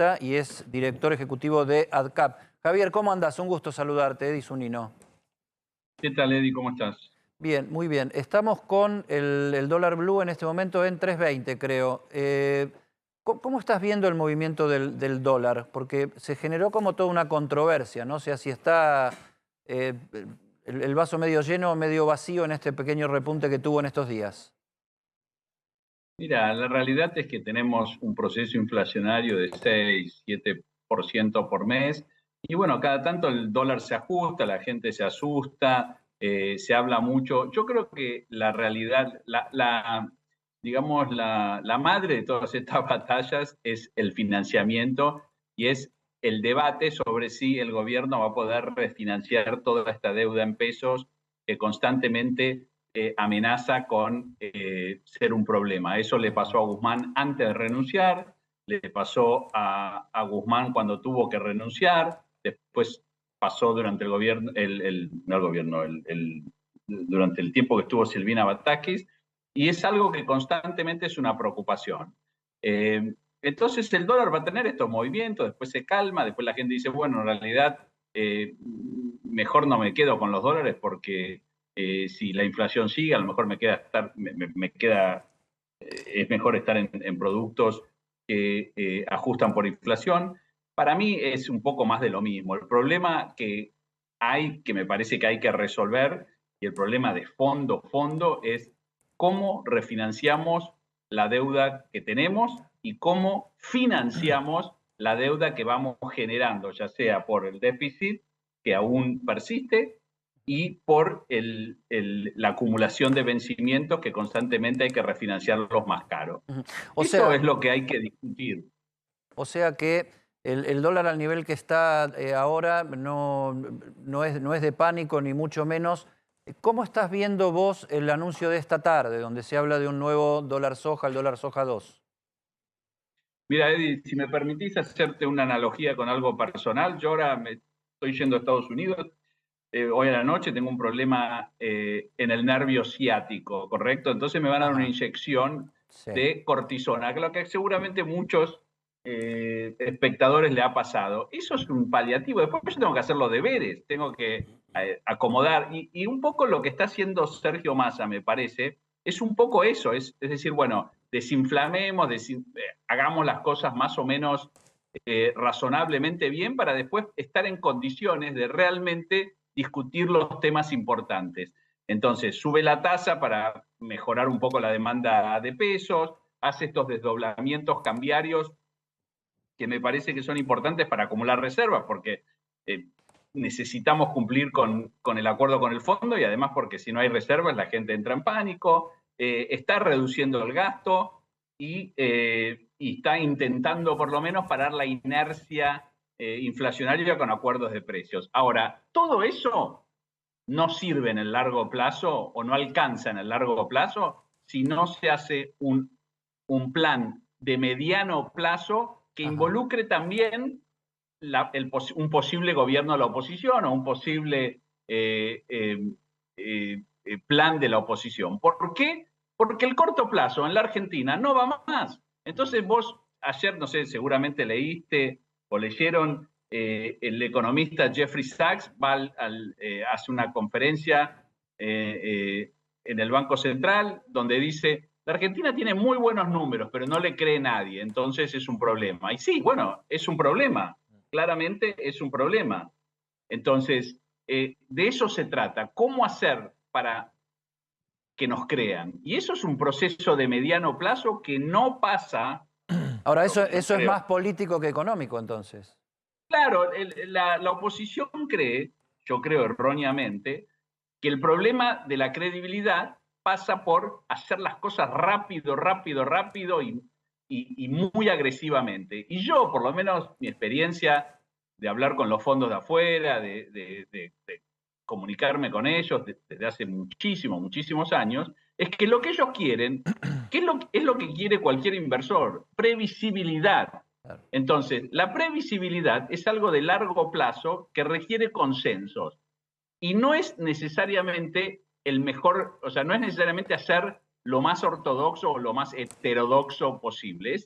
economista y es director ejecutivo de ADCAP. Javier, ¿cómo andás? Un gusto saludarte, Eddy Zunino. ¿Qué tal, Eddie? ¿Cómo estás? Bien, muy bien. Estamos con el dólar blue en este momento en 3.20, creo. ¿Cómo estás viendo el movimiento del dólar? Porque se generó como toda una controversia, ¿no? O sea, si está eh, el vaso medio lleno o medio vacío en este pequeño repunte que tuvo en estos días. Mira, la realidad es que tenemos un proceso inflacionario de 6-7% por mes. Y bueno, cada tanto el dólar se ajusta, la gente se asusta, se habla mucho. Yo creo que la realidad, digamos, la madre de todas estas batallas es el financiamiento y es el debate sobre si el gobierno va a poder refinanciar toda esta deuda en pesos que constantemente amenaza con ser un problema. Eso le pasó a Guzmán antes de renunciar, le pasó a Guzmán cuando tuvo que renunciar, después pasó durante el gobierno, no el gobierno, durante el tiempo que estuvo Silvina Batakis, y es algo que constantemente es una preocupación. Entonces el dólar va a tener estos movimientos, después se calma, después la gente dice, bueno, en realidad mejor no me quedo con los dólares porque si la inflación sigue, a lo mejor es mejor estar en productos que ajustan por inflación. Para mí es un poco más de lo mismo. El problema que me parece que hay que resolver, y el problema de fondo, es cómo refinanciamos la deuda que tenemos y cómo financiamos la deuda que vamos generando, ya sea por el déficit que aún persiste y por la acumulación de vencimientos que constantemente hay que refinanciarlos más caros. O Eso sea, es lo que hay que discutir. o sea que el dólar al nivel que está ahora no es de pánico ni mucho menos. ¿Cómo estás viendo vos el anuncio de esta tarde, donde se habla de un nuevo dólar soja, el dólar soja 2? Mira, Eddie, si me permitís hacerte una analogía con algo personal, yo ahora me estoy yendo a Estados Unidos. Hoy a la noche tengo un problema en el nervio ciático, ¿correcto? Entonces me van a dar una Ajá, inyección sí. de cortisona, que lo que seguramente muchos espectadores le ha pasado. Eso es un paliativo. Después yo tengo que hacer los deberes, tengo que acomodar. Y un poco lo que está haciendo Sergio Massa, me parece, es un poco eso. Es decir, bueno, desinflamemos, hagamos las cosas más o menos razonablemente bien para después estar en condiciones de realmente discutir los temas importantes. Entonces, sube la tasa para mejorar un poco la demanda de pesos, hace estos desdoblamientos cambiarios que me parece que son importantes para acumular reservas, porque necesitamos cumplir con el acuerdo con el fondo y además porque si no hay reservas la gente entra en pánico, está reduciendo el gasto y está intentando por lo menos parar la inercia inflacionaria con acuerdos de precios. Ahora, todo eso no sirve en el largo plazo o no alcanza en el largo plazo si no se hace un plan de mediano plazo que Ajá. involucre también un posible gobierno de la oposición o un posible plan de la oposición. ¿Por qué? Porque el corto plazo en la Argentina no va más. Entonces vos ayer, no sé, seguramente leíste o leyeron, el economista Jeffrey Sachs hace una conferencia en el Banco Central donde dice, la Argentina tiene muy buenos números, pero no le cree nadie, entonces es un problema. Y sí, bueno, es un problema, claramente es un problema. Entonces, de eso se trata, cómo hacer para que nos crean. Y eso es un proceso de mediano plazo que no pasa, Ahora, por lo que yo eso es creo. más político que económico, entonces. Claro, la oposición cree, yo creo erróneamente, que el problema de la credibilidad pasa por hacer las cosas rápido y muy agresivamente. Y yo, por lo menos, mi experiencia de hablar con los fondos de afuera, de comunicarme con ellos desde hace muchísimos años, es que lo que ellos quieren, que es lo que quiere cualquier inversor, previsibilidad. Claro. Entonces, la previsibilidad es algo de largo plazo que requiere consensos y no es necesariamente el mejor, o sea, no es necesariamente hacer lo más ortodoxo o lo más heterodoxo posible,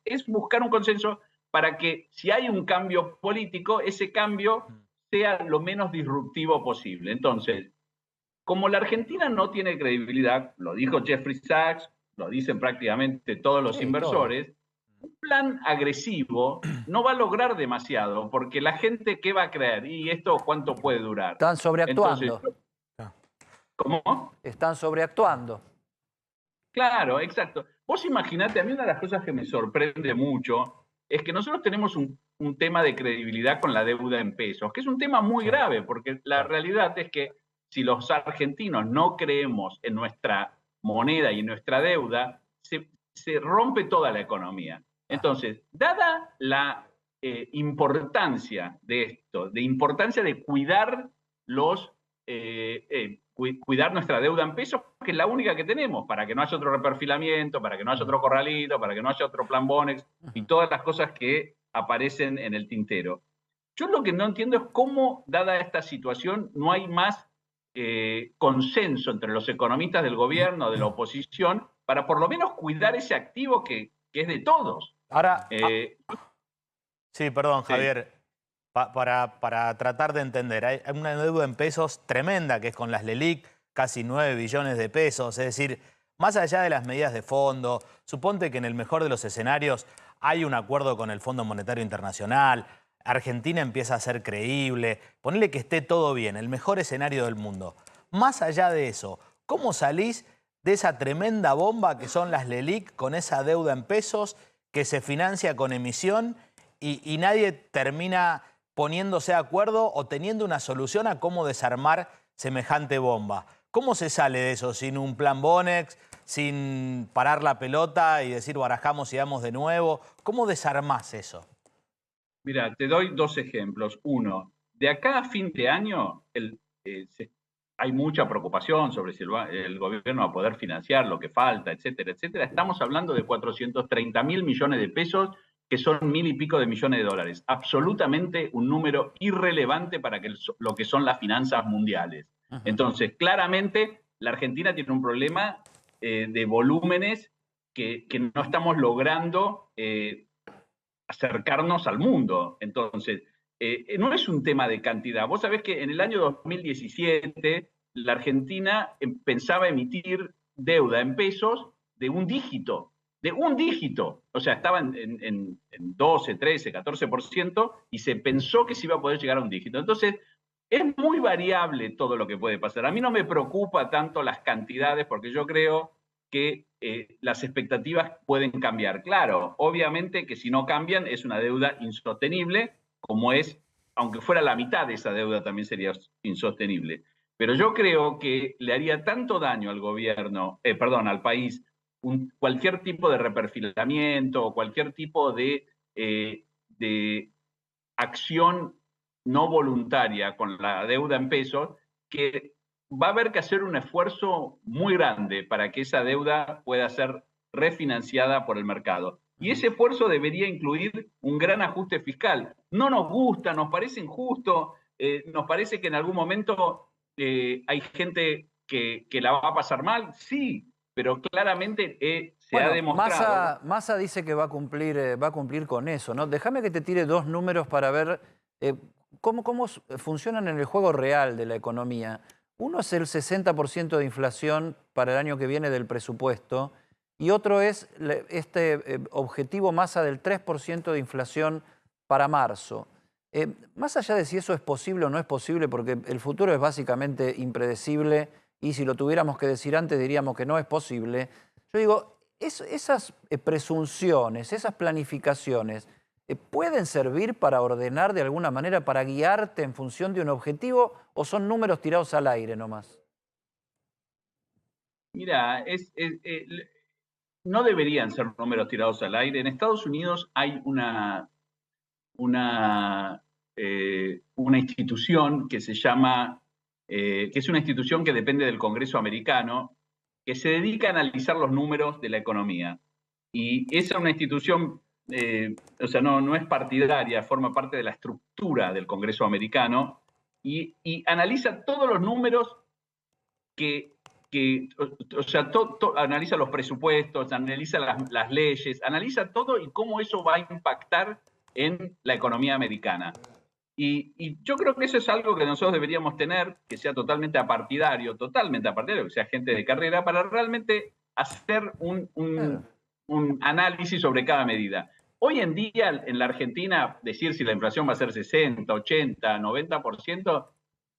es buscar un consenso para que si hay un cambio político, ese cambio sea lo menos disruptivo posible. Entonces, como la Argentina no tiene credibilidad, lo dijo Jeffrey Sachs, lo dicen prácticamente todos los Sí, todo. inversores, un plan agresivo no va a lograr demasiado, porque la gente, ¿qué va a creer? ¿Y esto cuánto puede durar? Están Entonces, sobreactuando. ¿cómo? Están sobreactuando. Claro, exacto. Vos imaginate, a mí una de las cosas que me sorprende mucho es que nosotros tenemos un tema de credibilidad con la deuda en pesos, que es un tema muy grave, porque la realidad es que si los argentinos no creemos en nuestra moneda y en nuestra deuda, se rompe toda la economía. Entonces, dada la importancia de esto, de importancia de cuidar cuidar nuestra deuda en pesos, que es la única que tenemos, para que no haya otro reperfilamiento, para que no haya otro corralito, para que no haya otro plan Bonex y todas las cosas que aparecen en el tintero. Yo lo que no entiendo es cómo, dada esta situación, no hay más consenso entre los economistas del gobierno, de la oposición, para por lo menos cuidar ese activo que es de todos. Ahora, sí, perdón, Sí. Javier, para tratar de entender, hay una deuda en pesos tremenda que es con las LELIQ, casi 9 billones de pesos, es decir, más allá de las medidas de fondo, suponte que en el mejor de los escenarios hay un acuerdo con el Fondo Monetario Internacional, Argentina empieza a ser creíble, ponele que esté todo bien, el mejor escenario del mundo. Más allá de eso, ¿cómo salís de esa tremenda bomba que son las LELIQ con esa deuda en pesos que se financia con emisión y nadie termina poniéndose de acuerdo o teniendo una solución a cómo desarmar semejante bomba? ¿Cómo se sale de eso sin un plan Bonex, sin parar la pelota y decir barajamos y damos de nuevo? ¿Cómo desarmás eso? Mira, te doy dos ejemplos. Uno, de acá a fin de año hay mucha preocupación sobre si el gobierno va a poder financiar lo que falta, etcétera, etcétera. Estamos hablando de 430.000 millones de pesos, que son 1.000 y pico de millones de dólares. Absolutamente un número irrelevante para lo que son las finanzas mundiales. Entonces, claramente, la Argentina tiene un problema de volúmenes que no estamos logrando acercarnos al mundo. Entonces, no es un tema de cantidad. Vos sabés que en el año 2017 la Argentina pensaba emitir deuda en pesos de un dígito. O sea, estaba en 12, 13, 14% y se pensó que se iba a poder llegar a un dígito. Entonces, es muy variable todo lo que puede pasar. A mí no me preocupa tanto las cantidades porque yo creo que las expectativas pueden cambiar. Claro, obviamente que si no cambian es una deuda insostenible, como es, aunque fuera la mitad de esa deuda también sería insostenible. Pero yo creo que le haría tanto daño al gobierno, al país, cualquier tipo de reperfilamiento o cualquier tipo de acción no voluntaria con la deuda en pesos, que va a haber que hacer un esfuerzo muy grande para que esa deuda pueda ser refinanciada por el mercado. Y ese esfuerzo debería incluir un gran ajuste fiscal. No nos gusta, nos parece injusto, nos parece que en algún momento hay gente que la va a pasar mal, sí, pero claramente se ha Bueno, demostrado. Massa dice que va a cumplir con eso, ¿no? Déjame que te tire dos números para ver cómo funcionan en el juego real de la economía. Uno es el 60% de inflación para el año que viene del presupuesto y otro es este objetivo Massa del 3% de inflación para marzo. Más allá de si eso es posible o no es posible, porque el futuro es básicamente impredecible y si lo tuviéramos que decir antes diríamos que no es posible, yo digo, esas presunciones, esas planificaciones, ¿pueden servir para ordenar de alguna manera, para guiarte en función de un objetivo o son números tirados al aire nomás? Mira, no deberían ser números tirados al aire. En Estados Unidos hay una institución que se llama, que es una institución que depende del Congreso americano, que se dedica a analizar los números de la economía. Y esa es una institución, o sea, no es partidaria, forma parte de la estructura del Congreso americano y analiza todos los números o sea, analiza los presupuestos, analiza las leyes, analiza todo y cómo eso va a impactar en la economía americana. Y yo creo que eso es algo que nosotros deberíamos tener, que sea totalmente apartidario, que sea gente de carrera, para realmente hacer un análisis sobre cada medida. Hoy en día, en la Argentina, decir si la inflación va a ser 60, 80, 90%,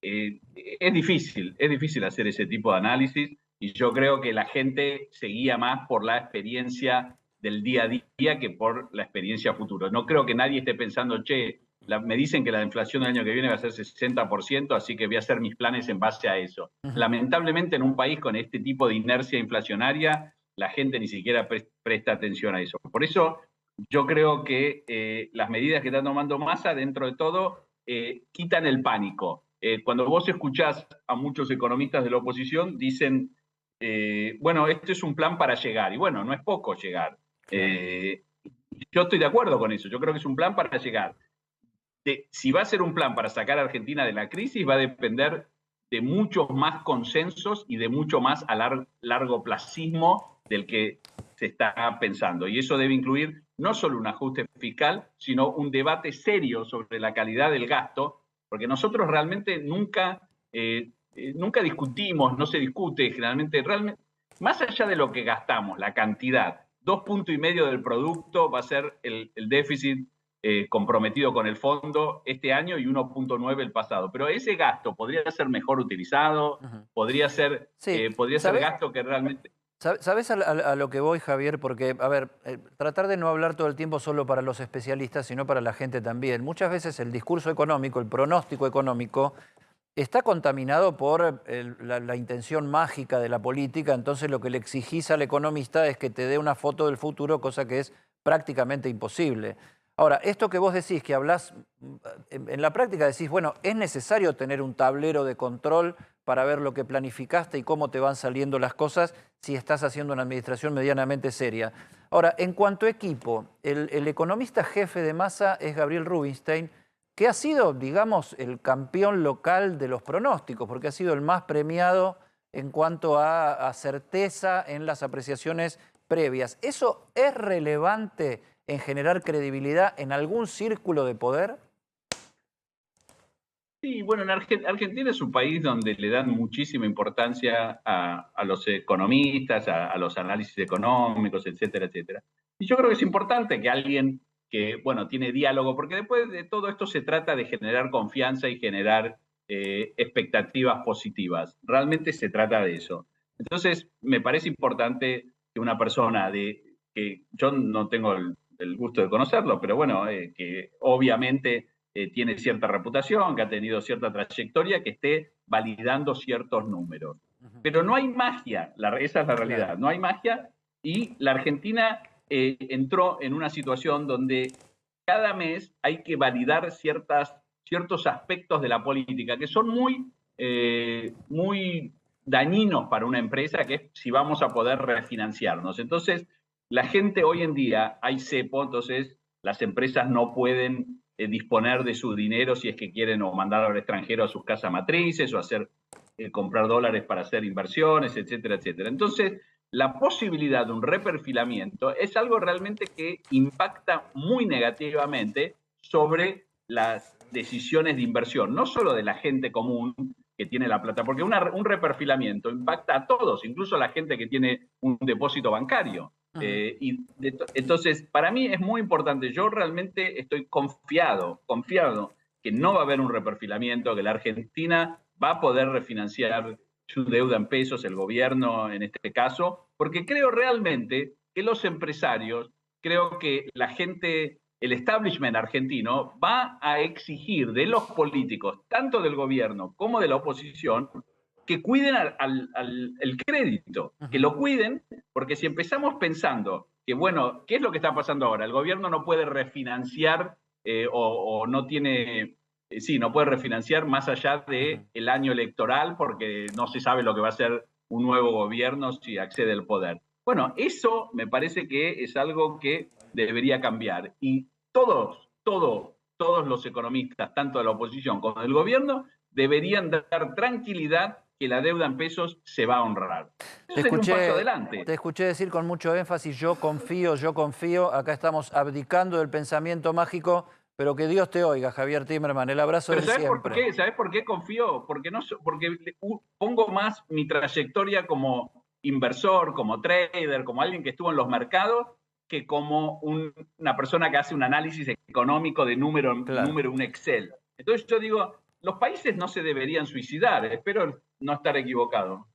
es difícil hacer ese tipo de análisis, y yo creo que la gente se guía más por la experiencia del día a día que por la experiencia futuro. No creo que nadie esté pensando, che, me dicen que la inflación del año que viene va a ser 60%, así que voy a hacer mis planes en base a eso. Lamentablemente, en un país con este tipo de inercia inflacionaria, la gente ni siquiera presta atención a eso. Por eso yo creo que las medidas que está tomando Massa, dentro de todo, quitan el pánico. Cuando vos escuchás a muchos economistas de la oposición, dicen, bueno, esto es un plan para llegar. Y bueno, no es poco llegar. Yo estoy de acuerdo con eso. Yo creo que es un plan para llegar. Si va a ser un plan para sacar a Argentina de la crisis, va a depender de muchos más consensos y de mucho más a largo placismo del que se está pensando. Y eso debe incluir no solo un ajuste fiscal, sino un debate serio sobre la calidad del gasto, porque nosotros realmente nunca discutimos, no se discute generalmente, más allá de lo que gastamos, la cantidad, 2,5 puntos del producto va a ser el déficit comprometido con el fondo este año y 1,9 el pasado. Pero ese gasto podría ser mejor utilizado, podría ser gasto que realmente... ¿Sabes a lo que voy, Javier? Porque, a ver, tratar de no hablar todo el tiempo solo para los especialistas, sino para la gente también. Muchas veces el discurso económico, el pronóstico económico, está contaminado por la intención mágica de la política. Entonces lo que le exigís al economista es que te dé una foto del futuro, cosa que es prácticamente imposible. Ahora, esto que vos decís, que hablás, en la práctica decís, bueno, es necesario tener un tablero de control para ver lo que planificaste y cómo te van saliendo las cosas si estás haciendo una administración medianamente seria. Ahora, en cuanto a equipo, el economista jefe de Massa es Gabriel Rubinstein, que ha sido, digamos, el campeón local de los pronósticos, porque ha sido el más premiado en cuanto a certeza en las apreciaciones previas. ¿Eso es relevante en generar credibilidad en algún círculo de poder? Sí, bueno, Argentina es un país donde le dan muchísima importancia a los economistas, a los análisis económicos, etcétera, etcétera. Y yo creo que es importante que alguien que, bueno, tiene diálogo, porque después de todo esto se trata de generar confianza y generar expectativas positivas. Realmente se trata de eso. Entonces, me parece importante que una persona que yo no tengo el gusto de conocerlo, pero bueno, que obviamente tiene cierta reputación, que ha tenido cierta trayectoria, que esté validando ciertos números. Pero no hay magia, esa es la realidad, claro. No hay magia, y la Argentina entró en una situación donde cada mes hay que validar ciertos aspectos de la política que son muy dañinos para una empresa, que es si vamos a poder refinanciarnos. Entonces, la gente hoy en día, hay cepo, entonces las empresas no pueden disponer de su dinero si es que quieren o mandar al extranjero a sus casas matrices o comprar dólares para hacer inversiones, etcétera, etcétera. Entonces, la posibilidad de un reperfilamiento es algo realmente que impacta muy negativamente sobre las decisiones de inversión, no solo de la gente común que tiene la plata, porque un reperfilamiento impacta a todos, incluso a la gente que tiene un depósito bancario. Entonces, para mí es muy importante. Yo realmente estoy confiado que no va a haber un reperfilamiento, que la Argentina va a poder refinanciar su deuda en pesos, el gobierno en este caso, porque creo realmente que los empresarios, creo que la gente, el establishment argentino va a exigir de los políticos, tanto del gobierno como de la oposición, que cuiden el crédito, que lo cuiden, porque si empezamos pensando que, bueno, ¿qué es lo que está pasando ahora? El gobierno no puede refinanciar o no tiene, no puede refinanciar más allá del año electoral porque no se sabe lo que va a hacer un nuevo gobierno si accede al poder. Bueno, eso me parece que es algo que debería cambiar. Y todos los economistas, tanto de la oposición como del gobierno, deberían dar tranquilidad que la deuda en pesos se va a honrar. Eso sería un paso adelante. Te escuché decir con mucho énfasis, yo confío. Acá estamos abdicando del pensamiento mágico, pero que Dios te oiga, Javier Timerman. El abrazo de siempre. ¿Sabes por qué confío? Porque pongo más mi trayectoria como inversor, como trader, como alguien que estuvo en los mercados, que como una persona que hace un análisis económico de número, un Excel. Entonces yo digo, los países no se deberían suicidar. Espero no estar equivocado.